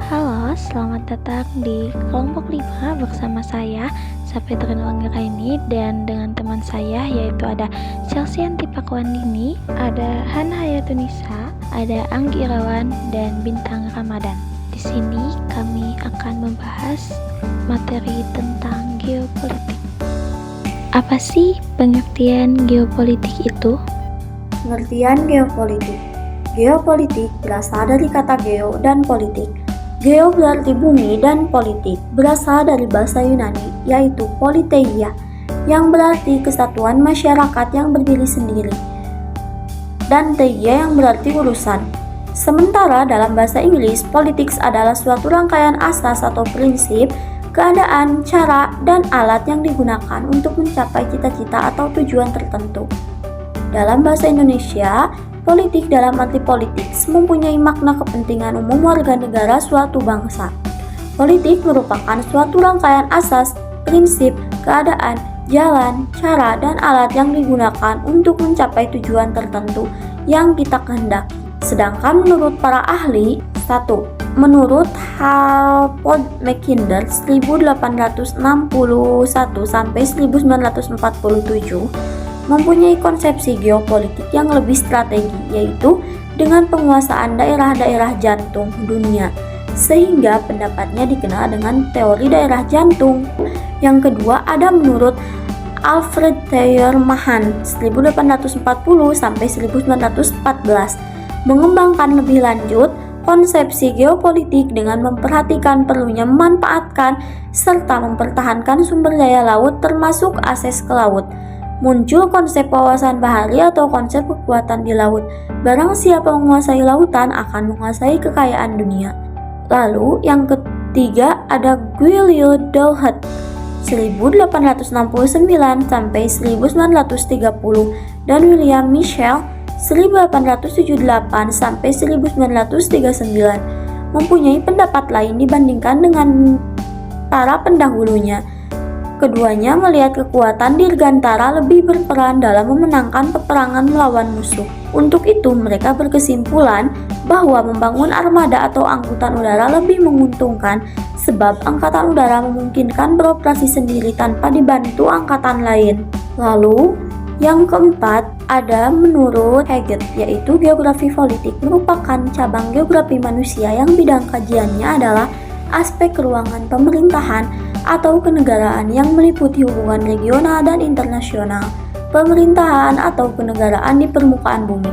Halo, selamat datang di kelompok 5 bersama saya, Sapitrin Anggraini, dan dengan teman saya yaitu ada Chelsea Antipakwandini, ada Hana Hayatunisa, ada Anggi Irawan, dan Bintang Ramadan. Di sini kami akan membahas materi tentang geopolitik. Apa sih pengertian geopolitik itu? Pengertian geopolitik. Geopolitik berasal dari kata geo dan politik. Geo berarti bumi dan politik berasal dari bahasa Yunani yaitu politeia yang berarti kesatuan masyarakat yang berdiri sendiri dan teia yang berarti urusan. Sementara dalam bahasa Inggris, politics adalah suatu rangkaian asas atau prinsip, keadaan, cara, dan alat yang digunakan untuk mencapai cita-cita atau tujuan tertentu. Dalam bahasa Indonesia, politik dalam arti politics mempunyai makna kepentingan umum warga negara suatu bangsa. Politik merupakan suatu rangkaian asas, prinsip, keadaan, jalan, cara, dan alat yang digunakan untuk mencapai tujuan tertentu yang kita kehendaki. Sedangkan menurut para ahli, 1. Menurut Halford Mackinder 1861 sampai 1947, mempunyai konsepsi geopolitik yang lebih strategi, yaitu dengan penguasaan daerah-daerah jantung dunia, sehingga pendapatnya dikenal dengan teori daerah jantung. Yang kedua ada menurut Alfred Thayer Mahan 1840 sampai 1914, mengembangkan lebih lanjut konsepsi geopolitik dengan memperhatikan perlunya memanfaatkan serta mempertahankan sumber daya laut termasuk akses ke laut. Muncul konsep wawasan bahari atau konsep kekuatan di laut. Barang siapa menguasai lautan akan menguasai kekayaan dunia. Lalu yang ketiga ada Giulio Douhet 1869 sampai 1930 dan William Michel 1878 sampai 1939, mempunyai pendapat lain dibandingkan dengan para pendahulunya. Keduanya melihat kekuatan dirgantara lebih berperan dalam memenangkan peperangan melawan musuh. Untuk itu, mereka berkesimpulan bahwa membangun armada atau angkutan udara lebih menguntungkan sebab angkatan udara memungkinkan beroperasi sendiri tanpa dibantu angkatan lain. Lalu, yang keempat ada menurut Haggett, yaitu geografi politik merupakan cabang geografi manusia yang bidang kajiannya adalah aspek ruangan pemerintahan atau kenegaraan yang meliputi hubungan regional dan internasional, pemerintahan atau kenegaraan di permukaan bumi.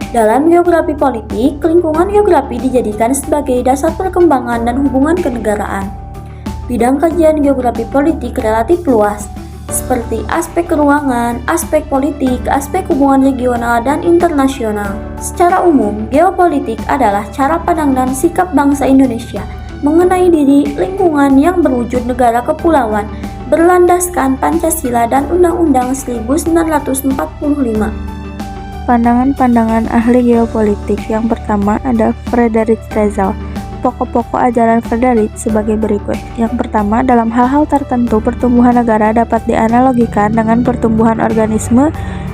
Dalam geografi politik, lingkungan geografi dijadikan sebagai dasar perkembangan dan hubungan kenegaraan. Bidang kajian geografi politik relatif luas, seperti aspek ruangan, aspek politik, aspek hubungan regional dan internasional. Secara umum, geopolitik adalah cara pandang dan sikap bangsa Indonesia mengenai diri, lingkungan yang berwujud negara kepulauan, berlandaskan Pancasila dan Undang-Undang 1945. Pandangan-pandangan ahli geopolitik. Yang pertama ada Friedrich Rizal. Pokok-pokok ajaran Friedrich sebagai berikut. Yang pertama, dalam hal-hal tertentu pertumbuhan negara dapat dianalogikan dengan pertumbuhan organisme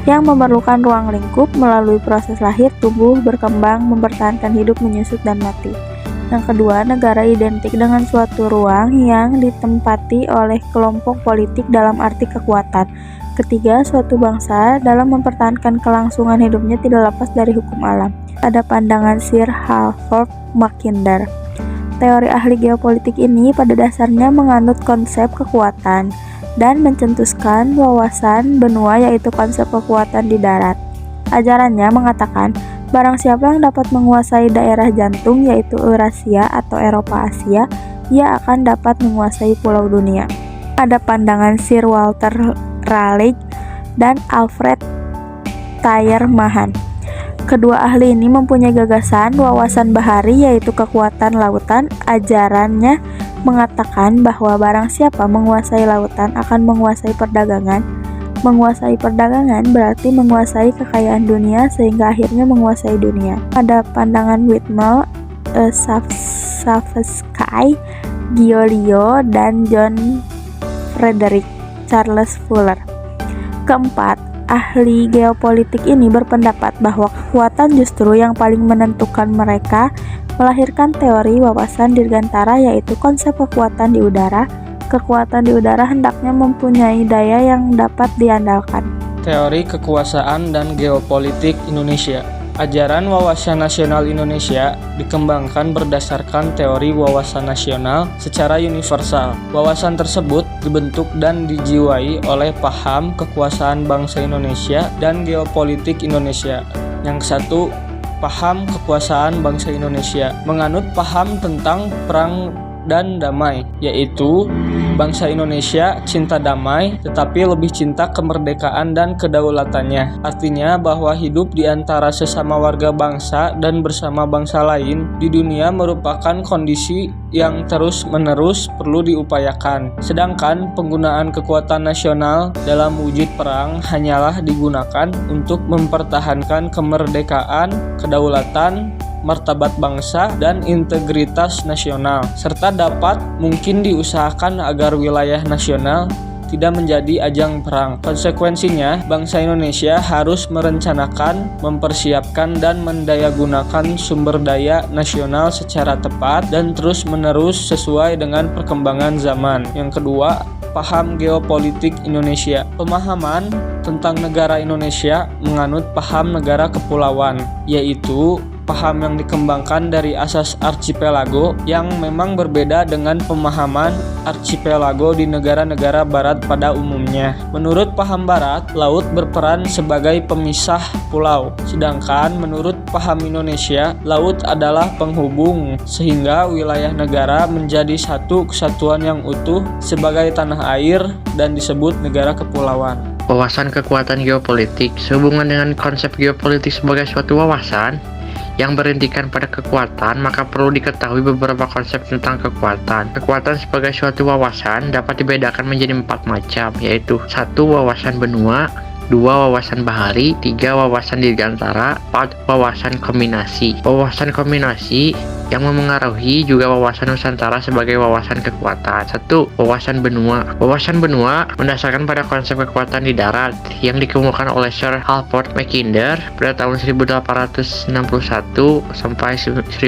yang memerlukan ruang lingkup melalui proses lahir, tumbuh, berkembang, mempertahankan hidup, menyusut, dan mati. Yang kedua, negara identik dengan suatu ruang yang ditempati oleh kelompok politik dalam arti kekuatan. Ketiga, suatu bangsa dalam mempertahankan kelangsungan hidupnya tidak lepas dari hukum alam. Ada pandangan Sir Halford Mackinder. Teori ahli geopolitik ini pada dasarnya menganut konsep kekuatan dan mencetuskan wawasan benua, yaitu konsep kekuatan di darat. Ajarannya mengatakan barang siapa yang dapat menguasai daerah jantung, yaitu Eurasia atau Eropa Asia, ia akan dapat menguasai pulau dunia. Ada pandangan Sir Walter Raleigh dan Alfred Thayer Mahan. Kedua ahli ini mempunyai gagasan wawasan bahari, yaitu kekuatan lautan. Ajarannya mengatakan bahwa barang siapa menguasai lautan akan menguasai perdagangan. Menguasai perdagangan berarti menguasai kekayaan dunia sehingga akhirnya menguasai dunia. Ada pandangan Whitmel, Savsky, Giulio, dan John Frederick Charles Fuller. Keempat, ahli geopolitik ini berpendapat bahwa kekuatan justru yang paling menentukan mereka melahirkan teori wawasan dirgantara yaitu konsep kekuatan di udara. Kekuatan di udara hendaknya mempunyai daya yang dapat diandalkan. Teori kekuasaan dan geopolitik Indonesia. Ajaran wawasan nasional Indonesia dikembangkan berdasarkan teori wawasan nasional secara universal. Wawasan tersebut dibentuk dan dijiwai oleh paham kekuasaan bangsa Indonesia dan geopolitik Indonesia. Yang satu, paham kekuasaan bangsa Indonesia menganut paham tentang perang dan damai, yaitu bangsa Indonesia cinta damai tetapi lebih cinta kemerdekaan dan kedaulatannya. Artinya bahwa hidup di antara sesama warga bangsa dan bersama bangsa lain di dunia merupakan kondisi yang terus-menerus perlu diupayakan. Sedangkan penggunaan kekuatan nasional dalam wujud perang hanyalah digunakan untuk mempertahankan kemerdekaan, kedaulatan, martabat bangsa, dan integritas nasional, serta dapat mungkin diusahakan agar wilayah nasional tidak menjadi ajang perang. Konsekuensinya, bangsa Indonesia harus merencanakan, mempersiapkan, dan mendayagunakan sumber daya nasional secara tepat dan terus-menerus sesuai dengan perkembangan zaman. Yang kedua, paham geopolitik Indonesia. Pemahaman tentang negara Indonesia menganut paham negara kepulauan, yaitu paham yang dikembangkan dari asas archipelago yang memang berbeda dengan pemahaman archipelago di negara-negara barat pada umumnya. Menurut paham barat, laut berperan sebagai pemisah pulau, sedangkan menurut paham Indonesia, laut adalah penghubung sehingga wilayah negara menjadi satu kesatuan yang utuh sebagai tanah air dan disebut negara kepulauan. Wawasan kekuatan geopolitik sehubungan dengan konsep geopolitik sebagai suatu wawasan yang berintikan pada kekuatan, maka perlu diketahui beberapa konsep tentang kekuatan. Kekuatan sebagai suatu wawasan dapat dibedakan menjadi 4 macam, yaitu 1. Wawasan benua, 2. Wawasan bahari, 3. Wawasan dirgantara, 4. Wawasan kombinasi. Wawasan kombinasi yang memengaruhi juga wawasan Nusantara sebagai wawasan kekuatan. 1. Wawasan benua. Wawasan benua mendasarkan pada konsep kekuatan di darat yang dikemukakan oleh Sir Halford Mackinder pada tahun 1861 sampai 1947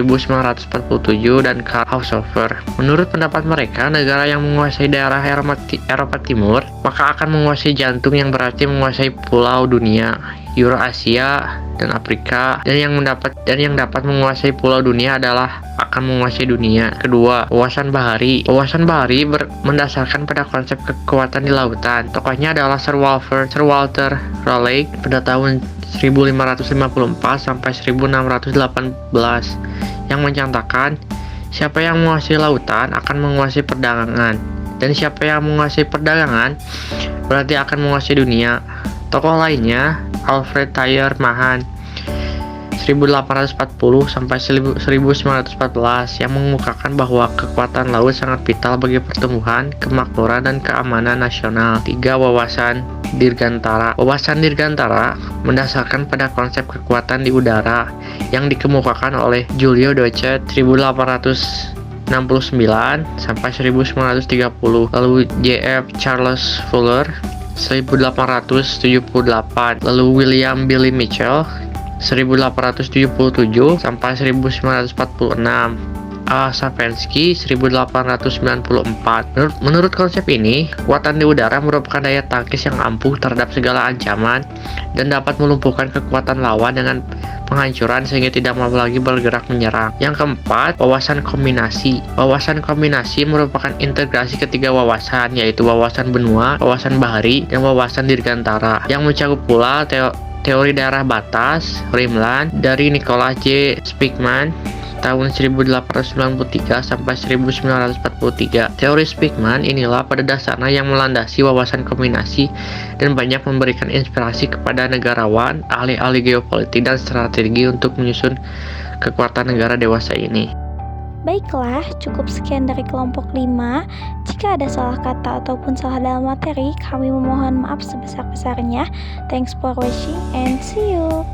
dan Karl Haushofer. Menurut pendapat mereka, negara yang menguasai daerah Eropa Timur maka akan menguasai jantung yang berarti menguasai pulau dunia, Eurasia dan Afrika, dan yang dapat menguasai pulau dunia adalah akan menguasai dunia. Kedua, wawasan bahari. Wawasan bahari mendasarkan pada konsep kekuatan di lautan. Tokohnya adalah Sir Walter Raleigh pada tahun 1554 sampai 1618 yang mencantumkan siapa yang menguasai lautan akan menguasai perdagangan, dan siapa yang menguasai perdagangan berarti akan menguasai dunia. Tokoh lainnya Alfred Thayer Mahan 1840 sampai 1914 yang mengemukakan bahwa kekuatan laut sangat vital bagi pertumbuhan, kemakmuran, dan keamanan nasional. 3. Wawasan dirgantara. Wawasan dirgantara mendasarkan pada konsep kekuatan di udara yang dikemukakan oleh Julio Docet 1869 sampai 1930, lalu J.F. Charles Fuller 1878, lalu William Billy Mitchell 1877 sampai 1946, A. Savensky 1894. Menurut konsep ini, kekuatan di udara merupakan daya tangkis yang ampuh terhadap segala ancaman dan dapat melumpuhkan kekuatan lawan dengan penghancuran sehingga tidak mampu lagi bergerak menyerang. Yang keempat, wawasan kombinasi. Wawasan kombinasi merupakan integrasi ketiga wawasan, yaitu wawasan benua, wawasan bahari, dan wawasan dirgantara, yang mencakup pula teori daerah batas, Rimland, dari Nicholas J. Speakman tahun 1893 sampai 1943. Teori Speakman inilah pada dasarnya yang melandasi wawasan kombinasi dan banyak memberikan inspirasi kepada negarawan, ahli-ahli geopolitik dan strategi untuk menyusun kekuatan negara dewasa ini. Baiklah, cukup sekian dari kelompok 5. Jika ada salah kata ataupun salah dalam materi, kami memohon maaf sebesar-besarnya. Thanks for watching and see you.